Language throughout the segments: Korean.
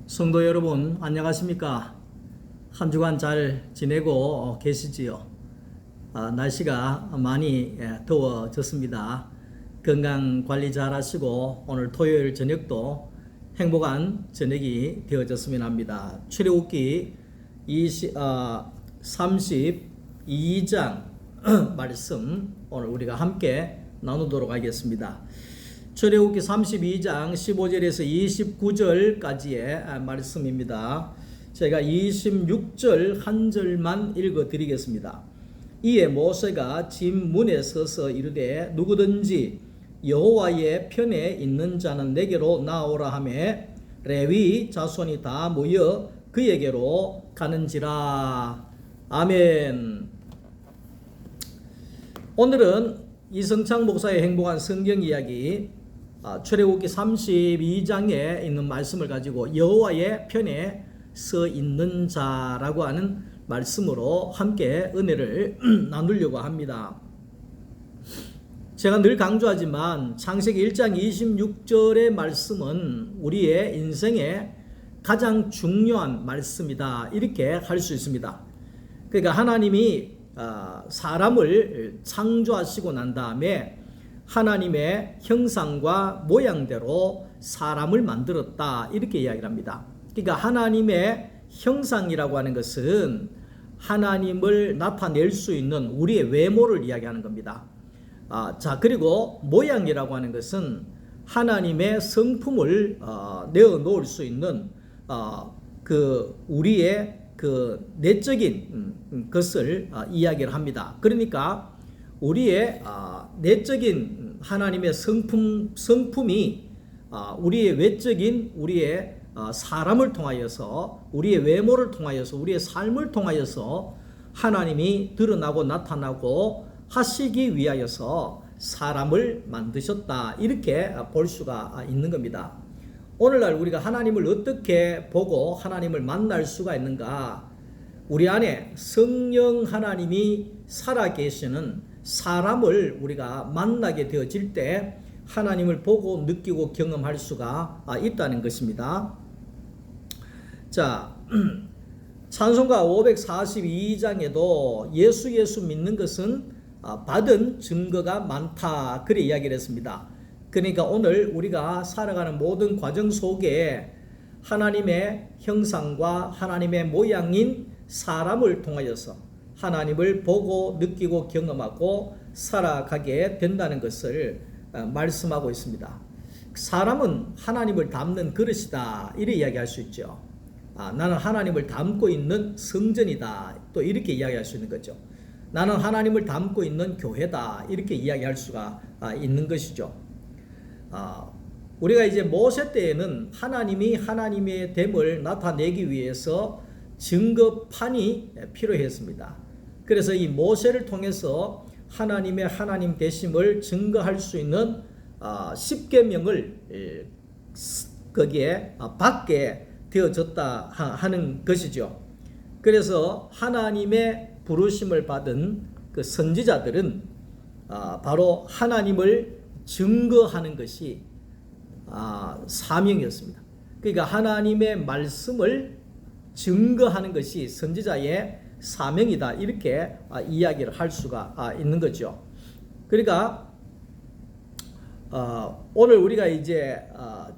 성도 여러분, 안녕하십니까? 한 주간 잘 지내고 계시지요? 날씨가 많이 더워졌습니다. 건강 관리 잘 하시고 오늘 토요일 저녁도 행복한 저녁이 되어졌으면 합니다. 출애굽기 32장 말씀 오늘 우리가 함께 나누도록 하겠습니다. 출애굽기 32장 15절에서 29절까지의 말씀입니다. 제가 26절 한 절만 읽어 드리겠습니다. 이에 모세가 집 문에 서서 이르되 누구든지 여호와의 편에 있는 자는 내게로 나오라 하며 레위 자손이 다 모여 그에게로 가는지라. 아멘. 오늘은 이성창 목사의 행복한 성경 이야기 출애굽기 32장에 있는 말씀을 가지고 여호와의 편에 서 있는 자라고 하는 말씀으로 함께 은혜를 나누려고 합니다. 제가 늘 강조하지만 창세기 1장 26절의 말씀은 우리의 인생의 가장 중요한 말씀이다, 이렇게 할 수 있습니다. 그러니까 하나님이 사람을 창조하시고 난 다음에 하나님의 형상과 모양대로 사람을 만들었다, 이렇게 이야기를 합니다. 그러니까 하나님의 형상이라고 하는 것은 하나님을 나타낼 수 있는 우리의 외모를 이야기하는 겁니다. 그리고 모양이라고 하는 것은 하나님의 성품을 내어 놓을 수 있는 우리의 내적인 것을 이야기를 합니다. 그러니까 우리의 내적인 하나님의 성품이 우리의 외적인 우리의 사람을 통하여서, 우리의 외모를 통하여서, 우리의 삶을 통하여서 하나님이 드러나고 나타나고 하시기 위하여서 사람을 만드셨다, 이렇게 볼 수가 있는 겁니다. 오늘날 우리가 하나님을 어떻게 보고 하나님을 만날 수가 있는가? 우리 안에 성령 하나님이 살아계시는 사람을 우리가 만나게 되어질 때 하나님을 보고 느끼고 경험할 수가 있다는 것입니다. 자, 찬송가 542장에도 예수 믿는 것은 받은 증거가 많다, 그래 이야기를 했습니다. 그러니까 오늘 우리가 살아가는 모든 과정 속에 하나님의 형상과 하나님의 모양인 사람을 통하여서 하나님을 보고 느끼고 경험하고 살아가게 된다는 것을 말씀하고 있습니다. 사람은 하나님을 담는 그릇이다, 이렇게 이야기할 수 있죠. 나는 하나님을 담고 있는 성전이다, 또 이렇게 이야기할 수 있는 거죠. 나는 하나님을 담고 있는 교회다, 이렇게 이야기할 수가 있는 것이죠. 우리가 이제 모세 때에는 하나님이 하나님의 됨을 나타내기 위해서 증거판이 필요했습니다. 그래서 이 모세를 통해서 하나님의 하나님 되심을 증거할 수 있는 10계명을 거기에 받게 되어졌다 하는 것이죠. 그래서 하나님의 부르심을 받은 그 선지자들은 바로 하나님을 증거하는 것이 사명이었습니다. 그러니까 하나님의 말씀을 증거하는 것이 선지자의 사명이다, 이렇게 이야기를 할 수가 있는 거죠. 그러니까 오늘 우리가 이제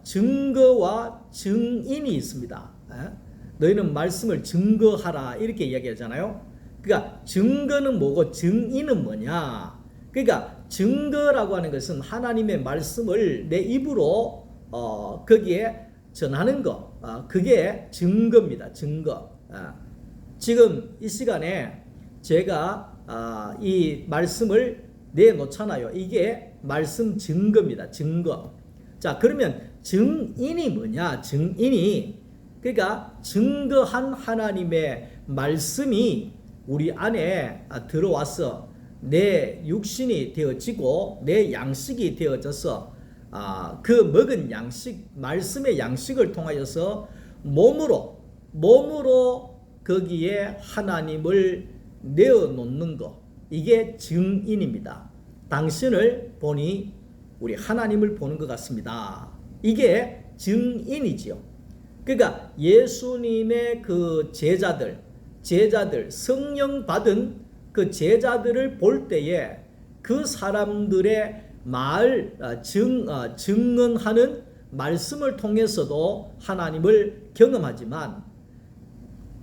증거와 증인이 있습니다. 너희는 말씀을 증거하라, 이렇게 이야기하잖아요. 그러니까 증거는 뭐고 증인은 뭐냐? 그러니까 증거라고 하는 것은 하나님의 말씀을 내 입으로 거기에 전하는 거, 그게 증거입니다. 증거. 지금 이 시간에 제가 이 말씀을 내놓잖아요. 이게 말씀 증거입니다. 증거. 자, 그러면 증인이 뭐냐? 증인이, 그러니까 증거한 하나님의 말씀이 우리 안에 들어와서 내 육신이 되어지고 내 양식이 되어져서 그 먹은 양식, 말씀의 양식을 통하여서 몸으로 거기에 하나님을 내어놓는 것, 이게 증인입니다. 당신을 보니 우리 하나님을 보는 것 같습니다. 이게 증인이지요. 그러니까 예수님의 그 제자들 성령 받은 그 제자들을 볼 때에 그 사람들의 증언하는 말씀을 통해서도 하나님을 경험하지만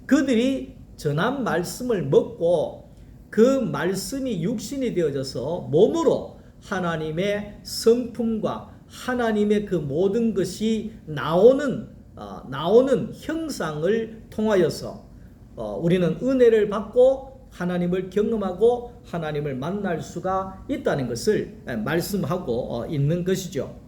그들이 전한 말씀을 먹고 그 말씀이 육신이 되어져서 몸으로 하나님의 성품과 하나님의 그 모든 것이 나오는 형상을 통하여서 우리는 은혜를 받고 하나님을 경험하고 하나님을 만날 수가 있다는 것을 말씀하고 있는 것이죠.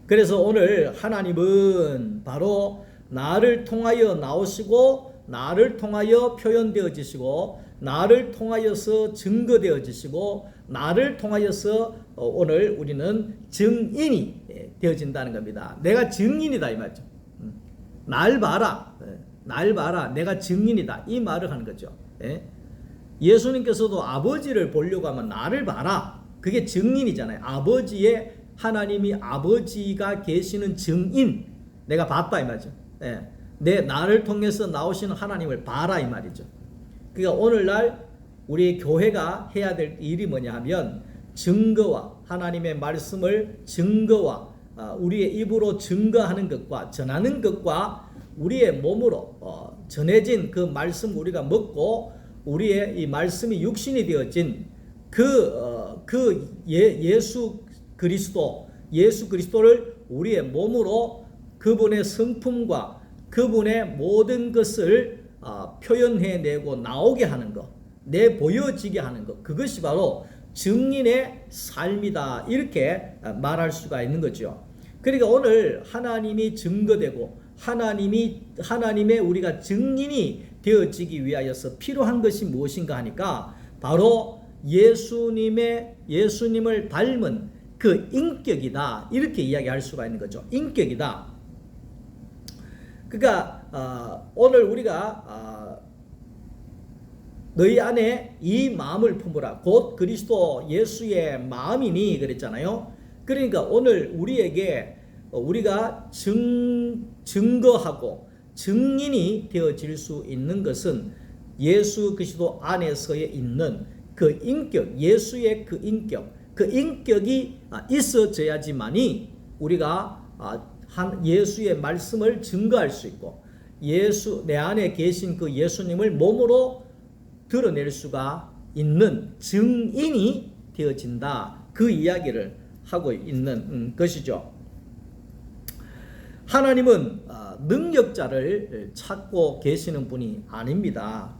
그래서 오늘 하나님은 바로 나를 통하여 나오시고 나를 통하여 표현되어지시고 나를 통하여서 증거되어지시고 나를 통하여서 오늘 우리는 증인이 되어진다는 겁니다. 내가 증인이다 이 말이죠. 날 봐라. 내가 증인이다 이 말을 하는 거죠. 예수님께서도 아버지를 보려고 하면 나를 봐라. 그게 증인이잖아요. 하나님이 아버지가 계시는 증인 내가 봤다 이 말이죠. 나를 통해서 나오시는 하나님을 봐라 이 말이죠. 그러니까 오늘날 우리 교회가 해야 될 일이 뭐냐 하면 증거와 하나님의 말씀을 증거와 우리의 입으로 증거하는 것과 전하는 것과 우리의 몸으로 전해진 그 말씀 우리가 먹고 우리의 이 말씀이 육신이 되어진 예수 그리스도를 우리의 몸으로 그분의 성품과 그분의 모든 것을 표현해내고 나오게 하는 것, 내보여지게 하는 것, 그것이 바로 증인의 삶이다 이렇게 말할 수가 있는 거죠. 그러니까 오늘 하나님이 증거되고 하나님의 우리가 증인이 되어지기 위하여서 필요한 것이 무엇인가 하니까 바로 예수님을 닮은 그 인격이다 이렇게 이야기할 수가 있는 거죠. 인격이다. 그러니까 오늘 우리가 너희 안에 이 마음을 품으라 곧 그리스도 예수의 마음이니 그랬잖아요. 그러니까 오늘 우리가 증거하고 증인이 되어질 수 있는 것은 예수 그리스도 안에서의 있는 그 인격, 예수의 그 인격이 있어져야지만이 우리가 예수의 말씀을 증거할 수 있고 내 안에 계신 그 예수님을 몸으로 드러낼 수가 있는 증인이 되어진다. 그 이야기를 하고 있는 것이죠. 하나님은 능력자를 찾고 계시는 분이 아닙니다.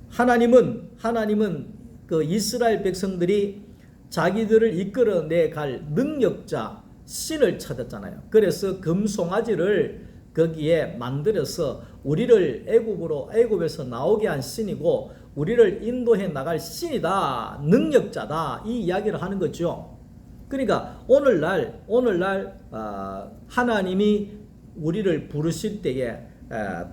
하나님은 그 이스라엘 백성들이 자기들을 이끌어내 갈 능력자 신을 찾았잖아요. 그래서 금송아지를 거기에 만들어서 우리를 애굽에서 나오게 한 신이고 우리를 인도해 나갈 신이다, 능력자다 이 이야기를 하는 거죠. 그러니까 오늘날 하나님이 우리를 부르실 때에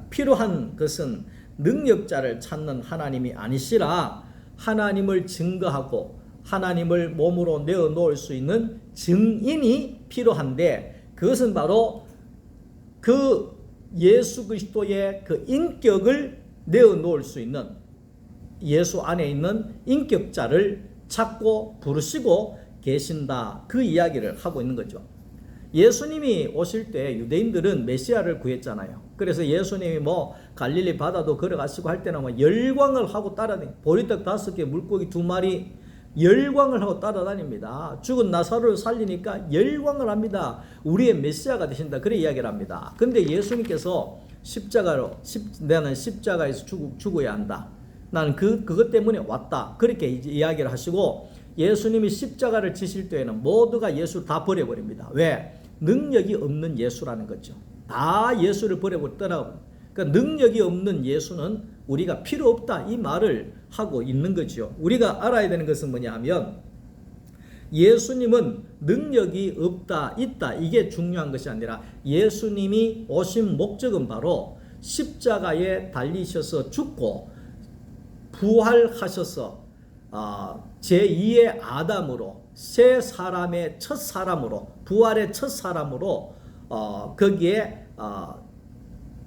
필요한 것은 능력자를 찾는 하나님이 아니시라 하나님을 증거하고 하나님을 몸으로 내어놓을 수 있는 증인이 필요한데 그것은 바로 그 예수 그리스도의 그 인격을 내어놓을 수 있는 예수 안에 있는 인격자를 찾고 부르시고 계신다. 그 이야기를 하고 있는 거죠. 예수님이 오실 때 유대인들은 메시아를 구했잖아요. 그래서 예수님이 갈릴리 바다도 걸어가시고 할 때는 열광을 하고 따라다니 보리떡 5개 물고기 2마리 열광을 하고 따라다닙니다. 죽은 나사로를 살리니까 열광을 합니다. 우리의 메시아가 되신다. 그래 이야기를 합니다. 근데 예수님께서 나는 십자가에서 죽어야 한다. 나는 그것 때문에 왔다. 그렇게 이야기를 하시고 예수님이 십자가를 지실 때에는 모두가 예수를 다 버려버립니다. 왜? 능력이 없는 예수라는 거죠. 다 예수를 버려버리고 떠나고. 그러니까 능력이 없는 예수는 우리가 필요 없다 이 말을 하고 있는 거죠. 우리가 알아야 되는 것은 뭐냐 하면 예수님은 능력이 없다 있다 이게 중요한 것이 아니라 예수님이 오신 목적은 바로 십자가에 달리셔서 죽고 부활하셔서 제2의 아담으로 새 사람의 첫 사람으로 부활의 첫 사람으로 거기에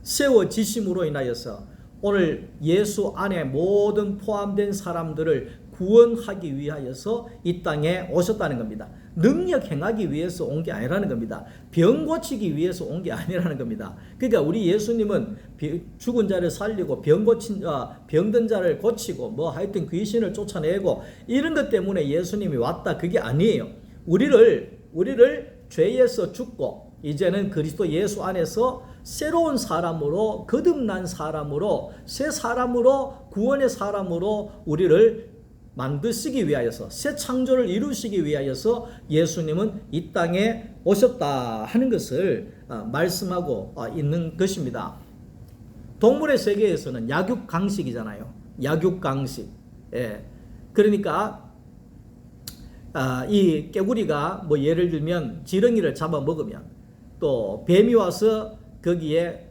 세워지심으로 인하여서 오늘 예수 안에 모든 포함된 사람들을 구원하기 위하여서 이 땅에 오셨다는 겁니다. 능력 행하기 위해서 온 게 아니라는 겁니다. 병 고치기 위해서 온 게 아니라는 겁니다. 그러니까 우리 예수님은 죽은 자를 살리고 병든 자를 고치고 뭐 하여튼 귀신을 쫓아내고 이런 것 때문에 예수님이 왔다, 그게 아니에요. 우리를 죄에서 죽고 이제는 그리스도 예수 안에서 새로운 사람으로, 거듭난 사람으로, 새 사람으로, 구원의 사람으로 우리를 만드시기 위하여서, 새 창조를 이루시기 위하여서 예수님은 이 땅에 오셨다 하는 것을 말씀하고 있는 것입니다. 동물의 세계에서는 약육강식이잖아요. 약육강식. 예. 그러니까 이 깨구리가 뭐 예를 들면 지렁이를 잡아먹으면 또 뱀이 와서 거기에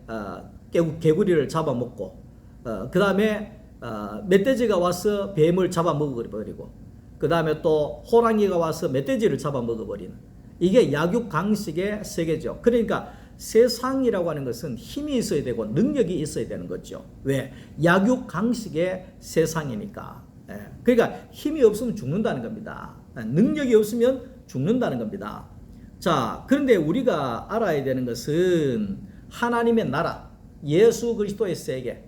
개구리를 잡아먹고 그 다음에 멧돼지가 와서 뱀을 잡아먹어버리고 그 다음에 또 호랑이가 와서 멧돼지를 잡아먹어버리는, 이게 약육강식의 세계죠. 그러니까 세상이라고 하는 것은 힘이 있어야 되고 능력이 있어야 되는 거죠. 왜? 약육강식의 세상이니까. 그러니까 힘이 없으면 죽는다는 겁니다. 능력이 없으면 죽는다는 겁니다. 자, 그런데 우리가 알아야 되는 것은 하나님의 나라, 예수 그리스도의 세계,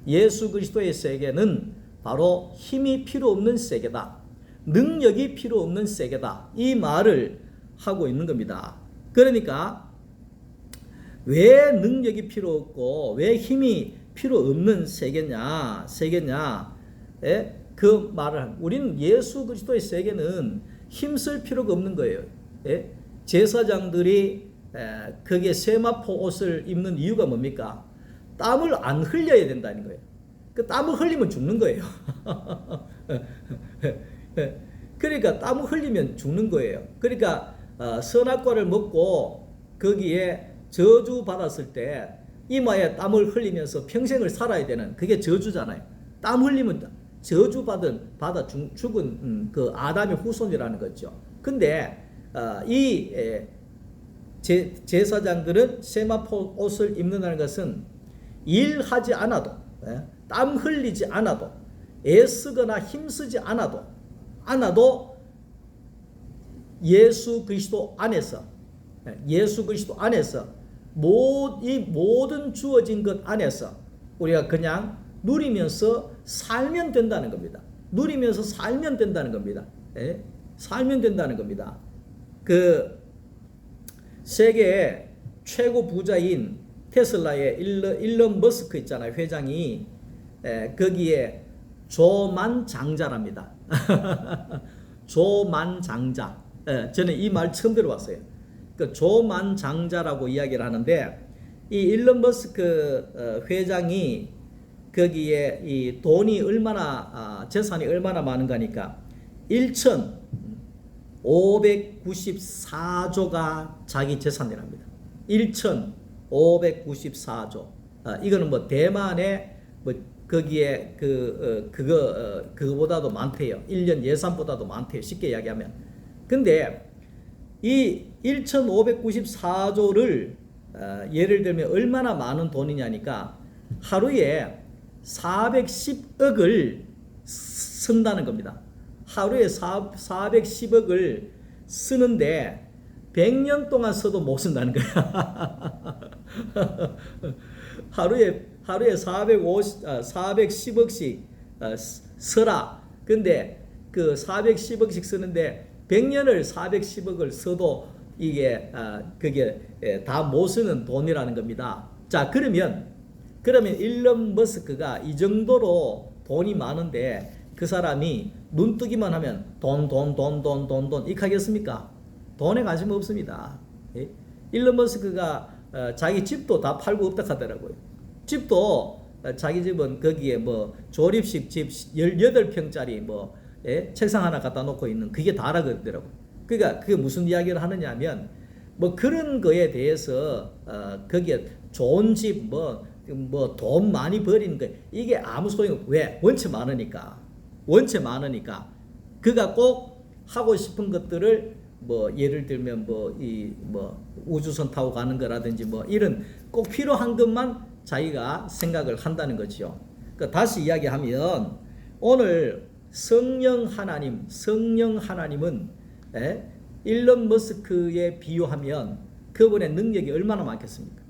예수 그리스도의 세계는 바로 힘이 필요 없는 세계다, 능력이 필요 없는 세계다, 이 말을 하고 있는 겁니다. 그러니까 왜 능력이 필요 없고 왜 힘이 필요 없는 세계냐, 그 말을 우리는 예수 그리스도의 세계는 힘쓸 필요가 없는 거예요. 제사장들이 거기에 세마포 옷을 입는 이유가 뭡니까? 땀을 안 흘려야 된다는 거예요. 그 땀을 흘리면 죽는 거예요. 그러니까 땀을 흘리면 죽는 거예요. 그러니까 선악과를 먹고 거기에 저주 받았을 때 이마에 땀을 흘리면서 평생을 살아야 되는, 그게 저주잖아요. 땀 흘리면 받아 죽은 그 아담의 후손이라는 거죠. 근데 이 제사장들은 세마포 옷을 입는다는 것은 일하지 않아도, 땀 흘리지 않아도, 애쓰거나 힘쓰지 않아도 예수 그리스도 안에서 이 모든 주어진 것 안에서 우리가 그냥 누리면서 살면 된다는 겁니다. 누리면서 살면 된다는 겁니다. 살면 된다는 겁니다. 그 세계 최고 부자인 테슬라의 일론 머스크 있잖아요. 회장이 거기에 조만장자랍니다. 조만장자. 저는 이 말 처음 들어봤어요. 그 조만장자라고 이야기를 하는데, 이 일론 머스크 회장이 거기에 이 돈이 얼마나 재산이 얼마나 많은가니까 1,594조가 자기 재산이랍니다. 1,594조. 이거는 뭐 대만의 뭐 거기에 그거보다도 많대요. 1년 예산보다도 많대요. 쉽게 이야기하면. 근데 이 1,594조를 예를 들면 얼마나 많은 돈이냐니까 하루에 410억을 쓴다는 겁니다. 하루에 410억을 쓰는데 100년 동안 써도 못 쓴다는 거야. 하루에 410억씩 써라. 근데 그 410억씩 쓰는데 100년을 410억을 써도 이게 그게 다 못 쓰는 돈이라는 겁니다. 자, 그러면 일론 머스크가 이 정도로 돈이 많은데 그 사람이 눈 뜨기만 하면 돈 이렇게 하겠습니까? 돈에 관심 없습니다. 일론 머스크가 자기 집도 다 팔고 없다 하더라고요. 집도 자기 집은 거기에 뭐 조립식 집 18평짜리 뭐 책상 하나 갖다 놓고 있는 그게 다라고 그러더라고요. 그러니까 그게 무슨 이야기를 하느냐 하면 뭐 그런 거에 대해서 거기에 좋은 집 뭐 돈 많이 버리는 거 이게 아무 소용이 없고, 왜? 원체 많으니까 그가 꼭 하고 싶은 것들을 뭐 예를 들면 우주선 타고 가는 거라든지 뭐 이런 꼭 필요한 것만 자기가 생각을 한다는 거죠. 그러니까 다시 이야기하면 오늘 성령 하나님은 일론 머스크에 비유하면 그분의 능력이 얼마나 많겠습니까?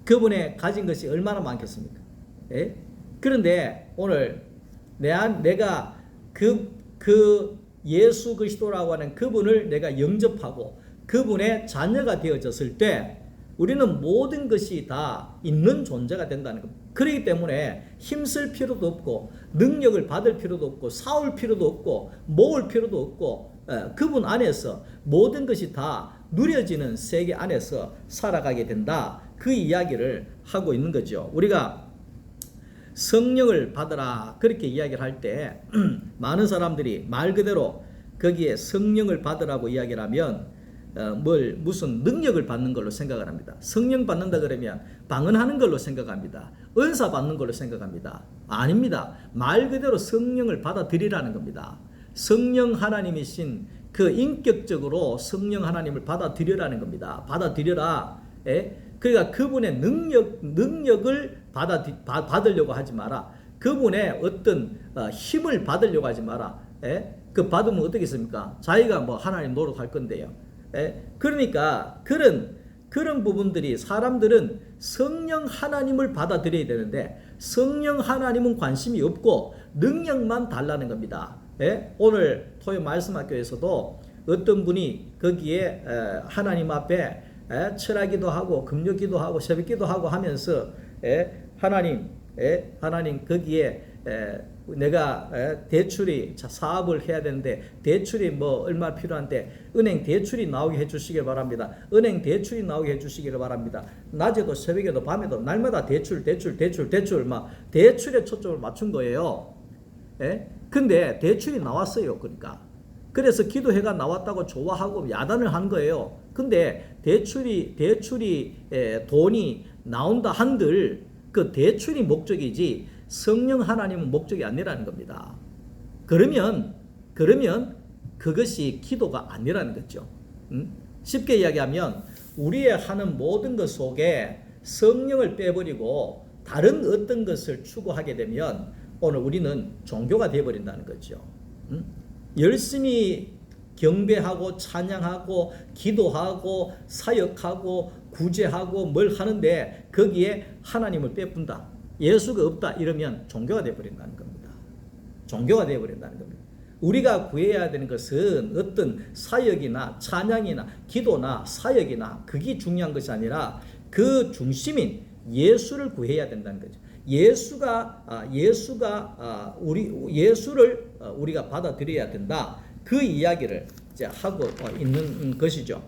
그분의 가진 것이 얼마나 많겠습니까? 그런데 오늘 내가 그 예수 그리스도라고 하는 그분을 내가 영접하고 그분의 자녀가 되어졌을 때 우리는 모든 것이 다 있는 존재가 된다는 겁니다. 그렇기 때문에 힘쓸 필요도 없고 능력을 받을 필요도 없고 사올 필요도 없고 모을 필요도 없고 그분 안에서 모든 것이 다 누려지는 세계 안에서 살아가게 된다. 그 이야기를 하고 있는 거죠. 우리가 성령을 받으라 그렇게 이야기를 할 때 많은 사람들이 말 그대로 거기에 성령을 받으라고 이야기를 하면 무슨 능력을 받는 걸로 생각을 합니다. 성령 받는다 그러면 방언하는 걸로 생각합니다. 은사 받는 걸로 생각합니다. 아닙니다. 말 그대로 성령을 받아들이라는 겁니다. 성령 하나님이신 그 인격적으로 성령 하나님을 받아들이라는 겁니다. 받아들여라. 그러니까 그분의 능력을 받으려고 하지 마라. 그분의 어떤 힘을 받으려고 하지 마라. 그 받으면 어떻겠습니까? 자기가 뭐 하나님 노릇할 건데요. 그러니까 그런 부분들이 사람들은 성령 하나님을 받아들여야 되는데 성령 하나님은 관심이 없고 능력만 달라는 겁니다. 오늘 토요 말씀학교에서도 어떤 분이 거기에 하나님 앞에 철학기도 하고 금요기도 하고 새벽기도 하고 하면서 하나님 거기에 내가 대출이 사업을 해야 되는데 대출이 뭐 얼마 필요한데 은행 대출이 나오게 해주시길 바랍니다. 은행 대출이 나오게 해주시길 바랍니다. 낮에도 새벽에도 밤에도 날마다 대출 막 대출에 초점을 맞춘 거예요. 근데 대출이 나왔어요. 그러니까 그래서 기도회가 나왔다고 좋아하고 야단을 한 거예요. 근데 대출이 돈이 나온다 한들 그 대출이 목적이지 성령 하나님은 목적이 아니라는 겁니다. 그러면 그것이 기도가 아니라는 거죠. 쉽게 이야기하면 우리의 하는 모든 것 속에 성령을 빼버리고 다른 어떤 것을 추구하게 되면 오늘 우리는 종교가 되어버린다는 거죠. 열심히 경배하고 찬양하고 기도하고 사역하고 구제하고 뭘 하는데 거기에 하나님을 빼뿐다. 예수가 없다 이러면 종교가 되어버린다는 겁니다. 종교가 되어버린다는 겁니다. 우리가 구해야 되는 것은 어떤 사역이나 찬양이나 기도나 사역이나 그게 중요한 것이 아니라 그 중심인 예수를 구해야 된다는 거죠. 예수를 우리가 받아들여야 된다. 그 이야기를 이제 하고 있는 것이죠.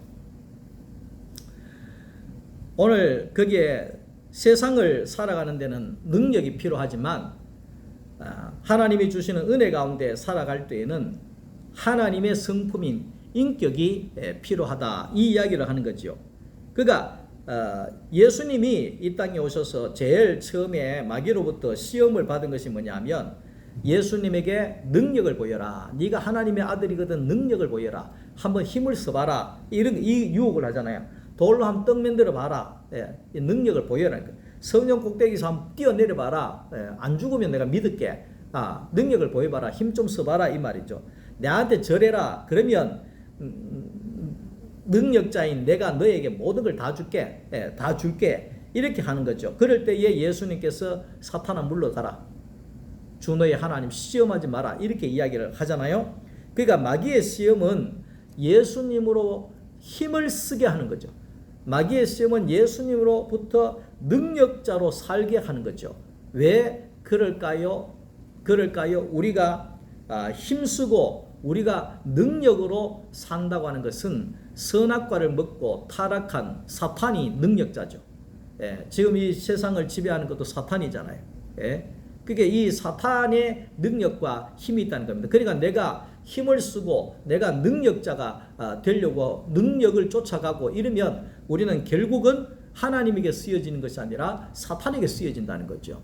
오늘 거기에 세상을 살아가는 데는 능력이 필요하지만 하나님이 주시는 은혜 가운데 살아갈 때에는 하나님의 성품인 인격이 필요하다. 이 이야기를 하는 거죠. 그러니까 예수님이 이 땅에 오셔서 제일 처음에 마귀로부터 시험을 받은 것이 뭐냐면 예수님에게 능력을 보여라. 네가 하나님의 아들이거든 능력을 보여라. 한번 힘을 써봐라. 이 유혹을 하잖아요. 돌로 한번 떡 만들어 봐라. 능력을 보여라. 성령 꼭대기에서 한번 뛰어내려봐라. 안 죽으면 내가 믿을게. 능력을 보여봐라. 힘 좀 써봐라. 이 말이죠. 내한테 절해라. 그러면 능력자인 내가 너에게 모든 걸 다 줄게. 다 줄게. 이렇게 하는 거죠. 그럴 때에 예수님께서 사탄아 물러가라. 주 너의 하나님 시험하지 마라. 이렇게 이야기를 하잖아요. 그러니까 마귀의 시험은 예수님으로 힘을 쓰게 하는 거죠. 마귀의 시험은 예수님으로부터 능력자로 살게 하는 거죠. 왜 그럴까요? 우리가 힘쓰고 우리가 능력으로 산다고 하는 것은 선악과를 먹고 타락한 사탄이 능력자죠. 지금 이 세상을 지배하는 것도 사탄이잖아요. 그게 이 사탄의 능력과 힘이 있다는 겁니다. 그러니까 내가 힘을 쓰고 내가 능력자가 되려고 능력을 쫓아가고 이러면 우리는 결국은 하나님에게 쓰여지는 것이 아니라 사탄에게 쓰여진다는 거죠.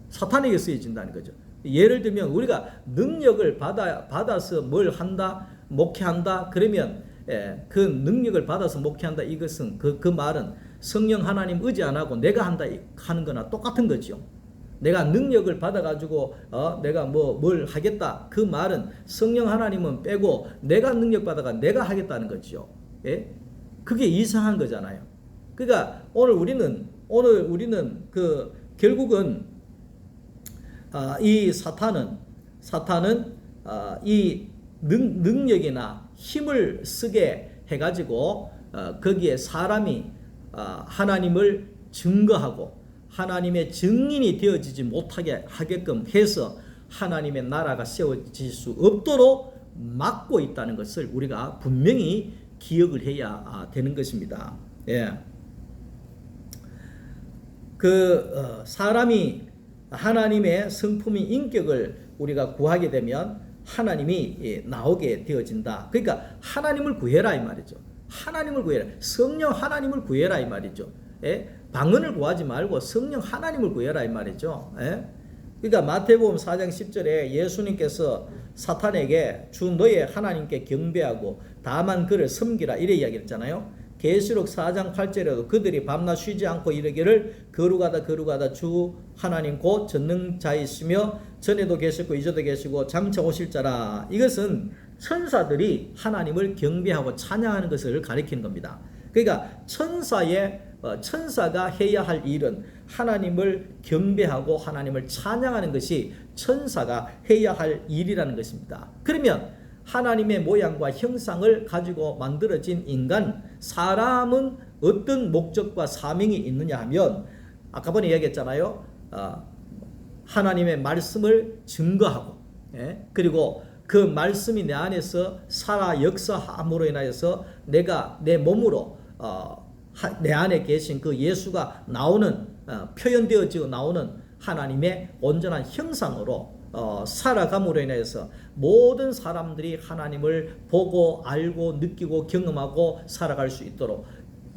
사탄에게 쓰여진다는 거죠. 예를 들면 우리가 능력을 받아서 뭘 한다? 목회한다 그러면 그 능력을 받아서 목회한다 이것은 그 말은 성령 하나님 의지 안 하고 내가 한다 하는 거나 똑같은 거죠. 내가 능력을 받아가지고 내가 뭘 하겠다 그 말은 성령 하나님은 빼고 내가 능력 받아가 내가 하겠다는 거죠. 예? 그게 이상한 거잖아요. 그러니까 오늘 우리는 그 결국은 이 사탄은 이 능력이나 힘을 쓰게 해가지고 거기에 사람이 하나님을 증거하고 하나님의 증인이 되어지지 못하게 하게끔 해서 하나님의 나라가 세워질 수 없도록 막고 있다는 것을 우리가 분명히 기억을 해야 되는 것입니다. 예. 사람이 하나님의 성품인 인격을 우리가 구하게 되면 하나님이 나오게 되어진다. 그러니까 하나님을 구해라 이 말이죠. 하나님을 구해라. 성령 하나님을 구해라 이 말이죠. 예? 방언을 구하지 말고 성령 하나님을 구해라 이 말이죠. 예? 그러니까 마태복음 4장 10절에 예수님께서 사탄에게 주 너의 하나님께 경배하고 다만 그를 섬기라 이래 이야기했잖아요. 계시록 4장 8절에도 그들이 밤낮 쉬지 않고 이르기를 거룩하다 주 하나님 곧 전능자이시며 전에도 계셨고 이제도 계시고 장차 오실 자라. 이것은 천사들이 하나님을 경배하고 찬양하는 것을 가리키는 겁니다. 그러니까 천사가 해야 할 일은 하나님을 경배하고 하나님을 찬양하는 것이 천사가 해야 할 일이라는 것입니다. 그러면 하나님의 모양과 형상을 가지고 만들어진 인간, 사람은 어떤 목적과 사명이 있느냐 하면 아까 전에 얘기했잖아요. 하나님의 말씀을 증거하고 그리고 그 말씀이 내 안에서 살아 역사함으로 인하여서 내가 내 몸으로 내 안에 계신 그 예수가 나오는 표현되어지고 나오는 하나님의 온전한 형상으로 살아감으로 인해서 모든 사람들이 하나님을 보고 알고 느끼고 경험하고 살아갈 수 있도록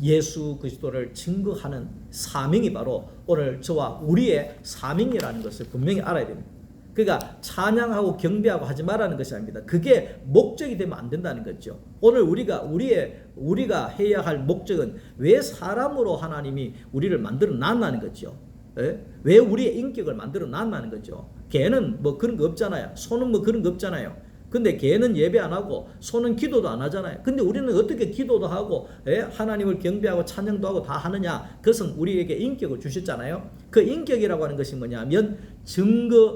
예수 그리스도를 증거하는 사명이 바로 오늘 저와 우리의 사명이라는 것을 분명히 알아야 됩니다. 그러니까 찬양하고 경배하고 하지 말라는 것이 아닙니다. 그게 목적이 되면 안 된다는 거죠. 오늘 우리가 해야 할 목적은 왜 사람으로 하나님이 우리를 만들어 놨다는 거죠. 예? 왜 우리의 인격을 만들어 놨다는 거죠. 개는 뭐 그런 거 없잖아요. 소는 뭐 그런 거 없잖아요. 근데 개는 예배 안 하고 소는 기도도 안 하잖아요. 근데 우리는 어떻게 기도도 하고 하나님을 경배하고 찬양도 하고 다 하느냐? 그것은 우리에게 인격을 주셨잖아요. 그 인격이라고 하는 것이 뭐냐면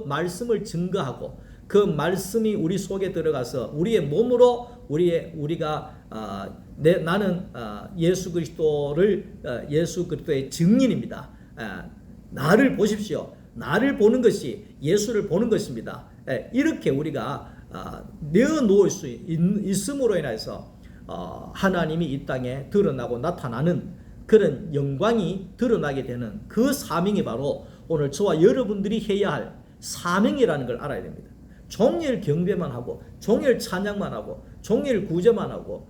말씀을 증거하고 그 말씀이 우리 속에 들어가서 우리의 몸으로 나는 예수 그리스도의 증인입니다. 나를 보십시오. 나를 보는 것이 예수를 보는 것입니다. 이렇게 우리가 내어놓을 수 있음으로 인해서 하나님이 이 땅에 드러나고 나타나는 그런 영광이 드러나게 되는 그 사명이 바로 오늘 저와 여러분들이 해야 할 사명이라는 걸 알아야 됩니다. 종일 경배만 하고 종일 찬양만 하고 종일 구제만 하고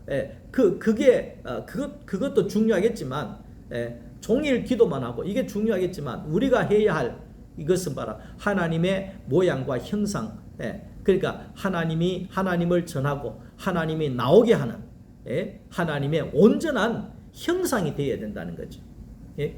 그것도 중요하겠지만 종일 기도만 하고 이게 중요하겠지만 우리가 해야 할 이것은 바로 하나님의 모양과 형상, 그러니까 하나님을 전하고 하나님이 나오게 하는 하나님의 온전한 형상이 되어야 된다는 거죠.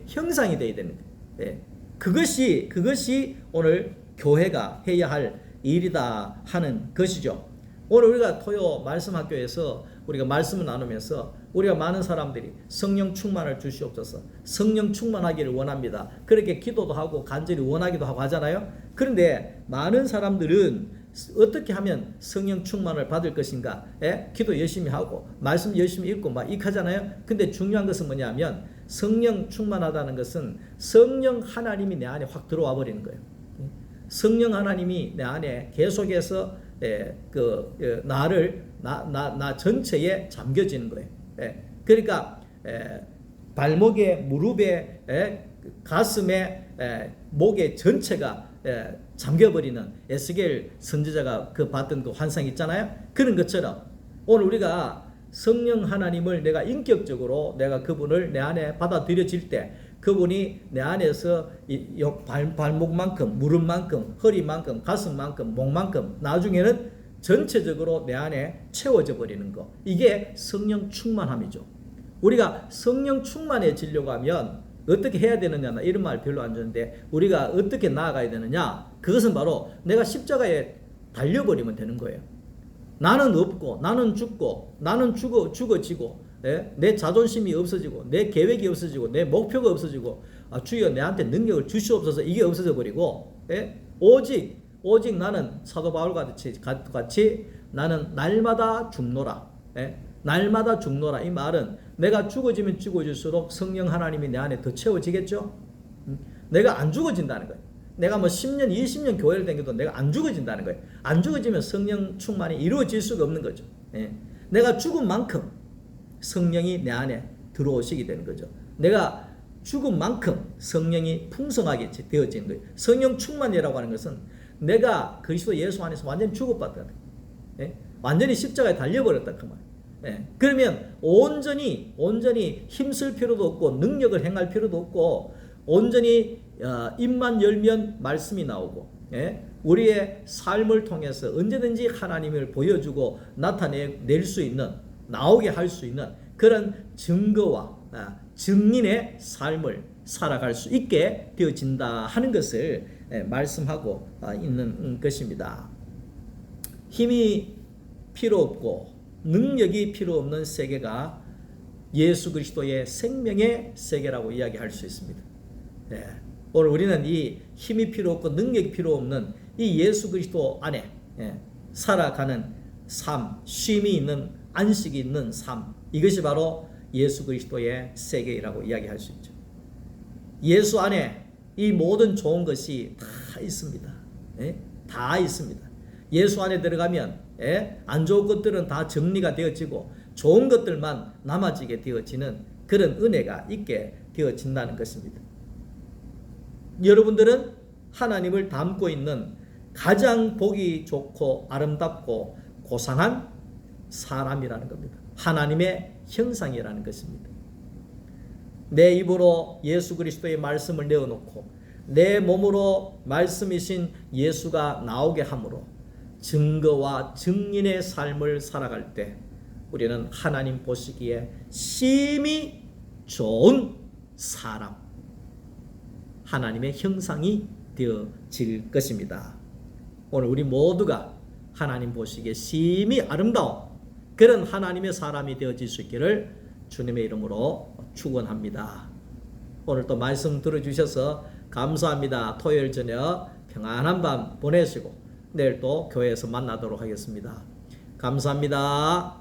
형상이 되어야 되는 거예요. 그것이 오늘 교회가 해야 할 일이다 하는 것이죠. 오늘 우리가 토요 말씀학교에서 우리가 말씀을 나누면서 우리가 많은 사람들이 성령 충만을 주시옵소서, 성령 충만하기를 원합니다. 그렇게 기도도 하고 간절히 원하기도 하고 하잖아요. 그런데 많은 사람들은 어떻게 하면 성령 충만을 받을 것인가? 기도 열심히 하고 말씀 열심히 읽고 막 이렇게 하잖아요. 근데 중요한 것은 뭐냐면 성령 충만하다는 것은 성령 하나님이 내 안에 확 들어와 버리는 거예요. 성령 하나님이 내 안에 계속해서 나 전체에 잠겨지는 거예요. 그러니까 발목에, 무릎에, 가슴에, 목에 전체가 잠겨버리는 에스겔 선지자가 봤던 그 환상 있잖아요. 그런 것처럼 오늘 우리가 성령 하나님을 내가 인격적으로 내가 그분을 내 안에 받아들여질 때 그분이 내 안에서 발목만큼, 무릎만큼, 허리만큼, 가슴만큼, 목만큼 나중에는 전체적으로 내 안에 채워져 버리는 거. 이게 성령 충만함이죠. 우리가 성령 충만해지려고 하면 어떻게 해야 되느냐, 이런 말 별로 안 좋은데 우리가 어떻게 나아가야 되느냐, 그것은 바로 내가 십자가에 달려버리면 되는 거예요. 나는 없고 나는 죽고 나는 죽어지고 내 자존심이 없어지고 내 계획이 없어지고 내 목표가 없어지고 주여 내한테 능력을 주시옵소서, 이게 없어져 버리고 오직 나는 사도 바울 같이 나는 날마다 죽노라. 날마다 죽노라. 이 말은 내가 죽어지면 죽어질수록 성령 하나님이 내 안에 더 채워지겠죠. 내가 안 죽어진다는 거예요. 내가 뭐 10년 20년 교회를 다녀도 내가 안 죽어진다는 거예요. 안 죽어지면 성령 충만이 이루어질 수가 없는 거죠. 내가 죽은 만큼 성령이 내 안에 들어오시게 되는 거죠. 내가 죽은 만큼 성령이 풍성하게 되어지는 거예요. 성령 충만이라고 하는 것은 내가 그리스도 예수 안에서 완전히 죽어버렸다. 완전히 십자가에 달려버렸다 그 말. 그러면 온전히 힘쓸 필요도 없고 능력을 행할 필요도 없고 온전히 입만 열면 말씀이 나오고 우리의 삶을 통해서 언제든지 하나님을 보여주고 나타낼 수 있는, 나오게 할 수 있는 그런 증거와 증인의 삶을 살아갈 수 있게 되어진다 하는 것을 말씀하고 있는 것입니다. 힘이 필요 없고 능력이 필요 없는 세계가 예수 그리스도의 생명의 세계라고 이야기할 수 있습니다. 오늘 우리는 이 힘이 필요 없고 능력이 필요 없는 이 예수 그리스도 안에 살아가는 삶, 쉼이 있는, 안식이 있는 삶, 이것이 바로 예수 그리스도의 세계라고 이야기할 수 있죠. 예수 안에 이 모든 좋은 것이 다 있습니다. 다 있습니다. 예수 안에 들어가면 안 좋은 것들은 다 정리가 되어지고 좋은 것들만 남아지게 되어지는 그런 은혜가 있게 되어진다는 것입니다. 여러분들은 하나님을 닮고 있는 가장 보기 좋고 아름답고 고상한 사람이라는 겁니다. 하나님의 형상이라는 것입니다. 내 입으로 예수 그리스도의 말씀을 내어놓고 내 몸으로 말씀이신 예수가 나오게 함으로 증거와 증인의 삶을 살아갈 때 우리는 하나님 보시기에 심히 좋은 사람, 하나님의 형상이 되어질 것입니다. 오늘 우리 모두가 하나님 보시기에 심히 아름다운 그런 하나님의 사람이 되어질 수 있기를 주님의 이름으로 축원합니다. 오늘 또 말씀 들어주셔서 감사합니다. 토요일 저녁 평안한 밤 보내시고 내일 또 교회에서 만나도록 하겠습니다. 감사합니다.